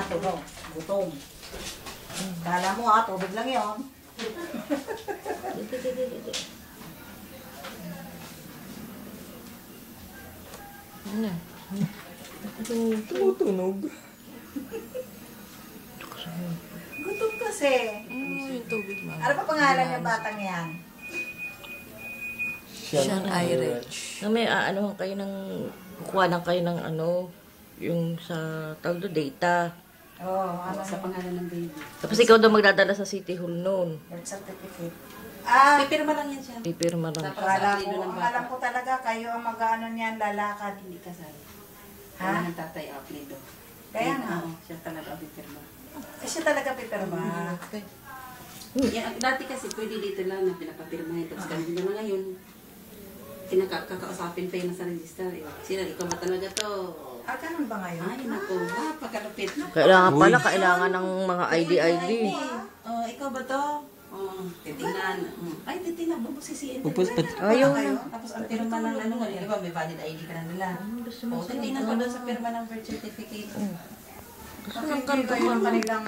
tunog. Gutom. Kala mo tubig lang yun. Ano? Tumutunog. Gutom kasi. Yung tubig mo. Ano pa pangalan ng batang yan? Sean Irish. Na may ano kayo ng kukuha lang kayo ng ano yung sa tawag do data. Ano Sa pangalan ng baby. Tapos ikaw daw magdadala sa City Hall noon. birth certificate. Pipirma lang yan siya. Pipirma lang. Alam ko talaga kayo ang mag-ano niyan, lalakad. Hindi kasali. Ha? Ng tatay apelido. Kaya nga. Siya talaga ang pipirma. Kasi talaga pipirma. Yeah, dati kasi pwede dito lang na pinapapirmahin. Tapos kami naman ngayon, kakausapin pa yun sa register. Sila, ikaw ba talaga to? Ganun ba ngayon? Ay, naku, pagkalapit. Kailangan pala, kailangan ng mga ID. Ikaw ba to? Titingnan. Ay, titingnan. Bubusisiin. Ayaw na. Tapos ang pirma ng ano, di ba, may valid ID ka na nila. Titingnan ko doon sa pirma ng birth certificate. Gusto ng Ito yung kanilang